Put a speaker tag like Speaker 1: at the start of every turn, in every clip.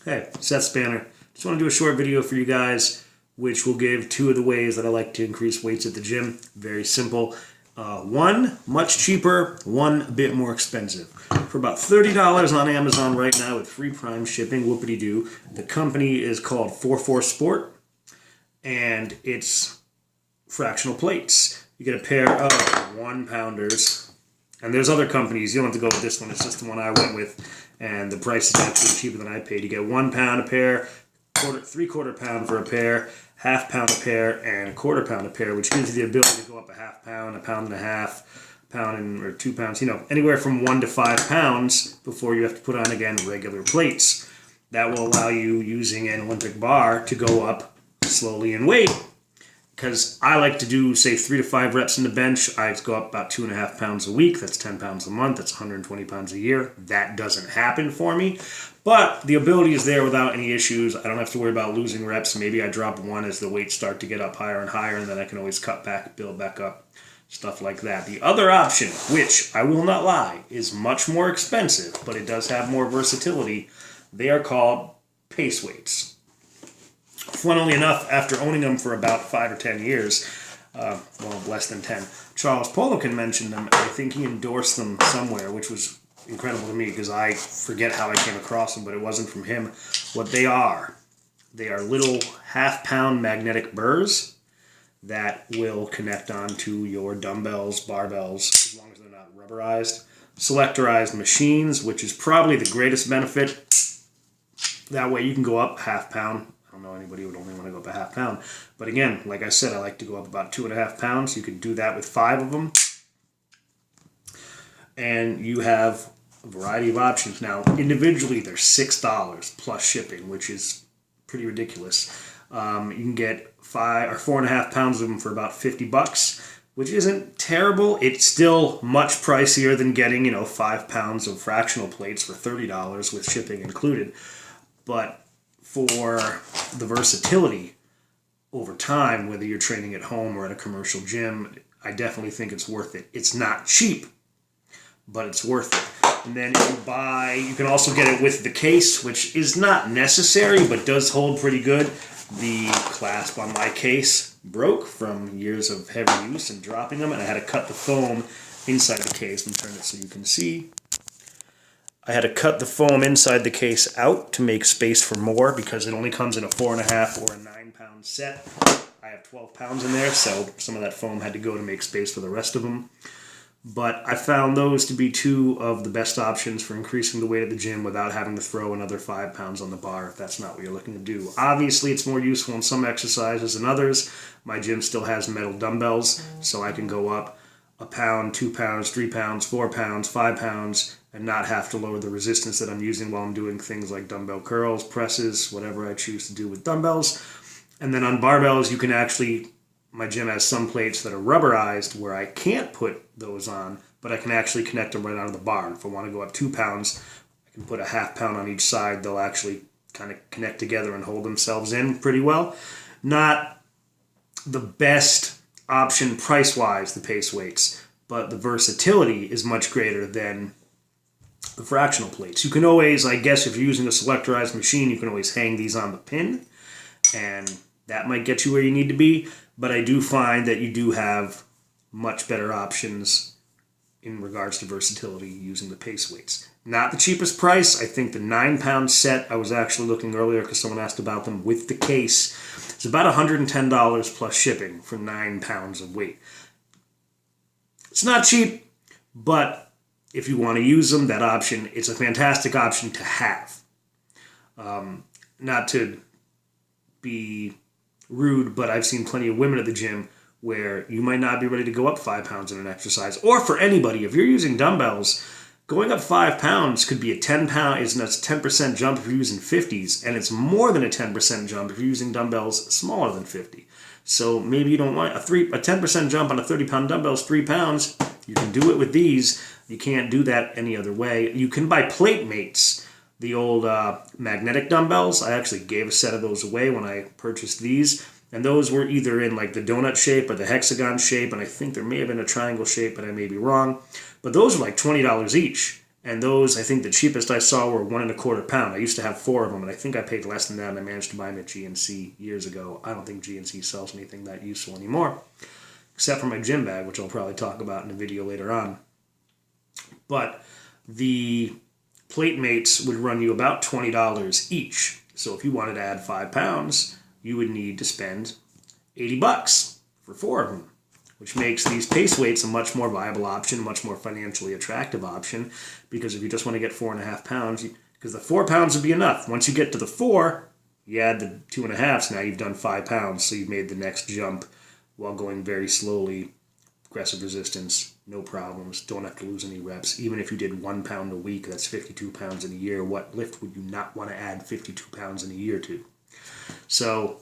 Speaker 1: Hey, Seth Spanner. Just want to do a short video for you guys, which will give 2 of the ways that I like to increase weights at the gym. Very simple. One, much cheaper. One, a bit more expensive. For about $30 on Amazon right now with free Prime shipping, whoopity-doo. The company is called 44 Sport, and it's fractional plates. You get a pair of 1-pounders. And there's other companies. You don't have to go with this one. It's just the one I went with. And the price is actually cheaper than I paid. You get 1 pound a pair, 3/4 pound for a pair, 1/2 pound a pair, and 1/4 pound a pair, which gives you the ability to go up a 1/2 pound, 1.5 pounds, or 2 pounds, anywhere from 1 to 5 pounds before you have to put on, again, regular plates. That will allow you, using an Olympic bar, to go up slowly in weight. Because I like to do, say, 3 to 5 reps in the bench. I go up about 2.5 pounds a week. That's 10 pounds a month. That's 120 pounds a year. That doesn't happen for me. But the ability is there without any issues. I don't have to worry about losing reps. Maybe I drop 1 as the weights start to get up higher and higher, and then I can always cut back, build back up, stuff like that. The other option, which, I will not lie, is much more expensive, but it does have more versatility. They are called pace weights. Funnily enough, after owning them for about 5 or 10 years, well, less than 10, Charles Poliquin mentioned them. I think he endorsed them somewhere, which was incredible to me because I forget how I came across them, but it wasn't from him. What they are little 1/2 pound magnetic burrs that will connect onto your dumbbells, barbells, as long as they're not rubberized. Selectorized machines, which is probably the greatest benefit. That way you can go up 1/2 pound. I don't know anybody who would only want to go up a 1/2 pound. But again, like I said, I like to go up about 2.5 pounds. You could do that with 5 of them. And you have a variety of options. Now, individually, they're $6 plus shipping, which is pretty ridiculous. You can get 5 or 4.5 pounds of them for about $50, which isn't terrible. It's still much pricier than getting, 5 pounds of fractional plates for $30 with shipping included. But for the versatility over time, whether you're training at home or at a commercial gym, I definitely think it's worth it. It's not cheap, but it's worth it. And then you can also get it with the case, which is not necessary, but does hold pretty good. The clasp on my case broke from years of heavy use and dropping them, and I had to cut the foam inside the case. Let me turn it so you can see. I had to cut the foam inside the case out to make space for more because it only comes in a 4.5 or a 9-pound set. I have 12 pounds in there, so some of that foam had to go to make space for the rest of them. But I found those to be 2 of the best options for increasing the weight at the gym without having to throw another 5 pounds on the bar if that's not what you're looking to do. Obviously, it's more useful in some exercises than others. My gym still has metal dumbbells, so I can go up 1 pound, 2 pounds, 3 pounds, 4 pounds, 5 pounds, and not have to lower the resistance that I'm using while I'm doing things like dumbbell curls, presses, whatever I choose to do with dumbbells. And then on barbells, you can actually, my gym has some plates that are rubberized where I can't put those on, but I can actually connect them right onto the bar. And if I want to go up 2 pounds, I can put a 1/2 pound on each side. They'll actually kind of connect together and hold themselves in pretty well. Not the best option price-wise, the pace weights, but the versatility is much greater than the fractional plates. You can always, I guess, if you're using a selectorized machine, you can always hang these on the pin, and that might get you where you need to be, but I do find that you do have much better options in regards to versatility using the pace weights. Not the cheapest price. I think the 9-pound set, I was actually looking earlier because someone asked about them with the case, it's about $110 plus shipping for 9 pounds of weight. It's not cheap, but if you want to use them, that option, it's a fantastic option to have. Not to be rude, but I've seen plenty of women at the gym where you might not be ready to go up 5 pounds in an exercise. Or for anybody, if you're using dumbbells, going up 5 pounds could be a 10-pound, it's a 10% jump if you're using 50s, and it's more than a 10% jump if you're using dumbbells smaller than 50. So maybe you don't want a 10% jump on a 30-pound dumbbell is 3 pounds. You can do it with these. You can't do that any other way. You can buy plate mates, the old magnetic dumbbells. I actually gave a set of those away when I purchased these. And those were either in like the donut shape or the hexagon shape, and I think there may have been a triangle shape, but I may be wrong. But those were like $20 each. And those, I think the cheapest I saw were 1.25 pound. I used to have 4 of them, and I think I paid less than that, and I managed to buy them at GNC years ago. I don't think GNC sells anything that useful anymore, except for my gym bag, which I'll probably talk about in a video later on. But the plate mates would run you about $20 each. So if you wanted to add 5 pounds, you would need to spend $80 for 4 of them, which makes these pace weights a much more viable option, much more financially attractive option, because if you just want to get 4.5 pounds, because the 4 pounds would be enough. Once you get to the 4, you add the 2.5, now you've done 5 pounds, so you've made the next jump while going very slowly. Progressive resistance, no problems, don't have to lose any reps. Even if you did 1 pound a week, that's 52 pounds in a year. What lift would you not want to add 52 pounds in a year to? So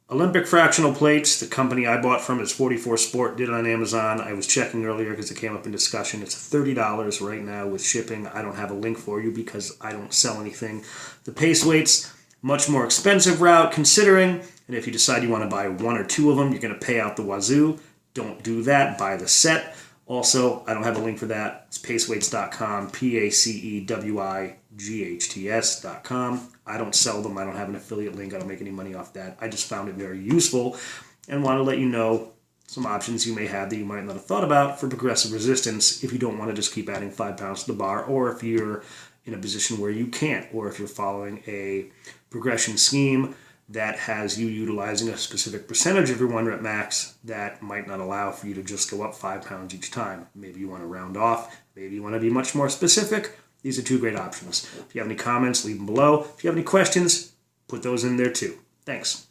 Speaker 1: Olympic fractional plates, the company I bought from is 44 Sport, did it on Amazon. I was checking earlier because it came up in discussion. It's $30 right now with shipping. I don't have a link for you because I don't sell anything. The pace weights, much more expensive route considering, and if you decide you want to buy 1 or 2 of them, you're going to pay out the wazoo. Don't do that. Buy the set. Also, I don't have a link for that. It's paceweights.com, PACEWIGHTS.com. I don't sell them. I don't have an affiliate link. I don't make any money off that. I just found it very useful and want to let you know some options you may have that you might not have thought about for progressive resistance if you don't want to just keep adding 5 pounds to the bar, or if you're in a position where you can't, or if you're following a progression scheme that has you utilizing a specific percentage of your 1 rep max that might not allow for you to just go up 5 pounds each time. Maybe you want to round off. Maybe you want to be much more specific. These are 2 great options. If you have any comments, leave them below. If you have any questions, put those in there too. Thanks.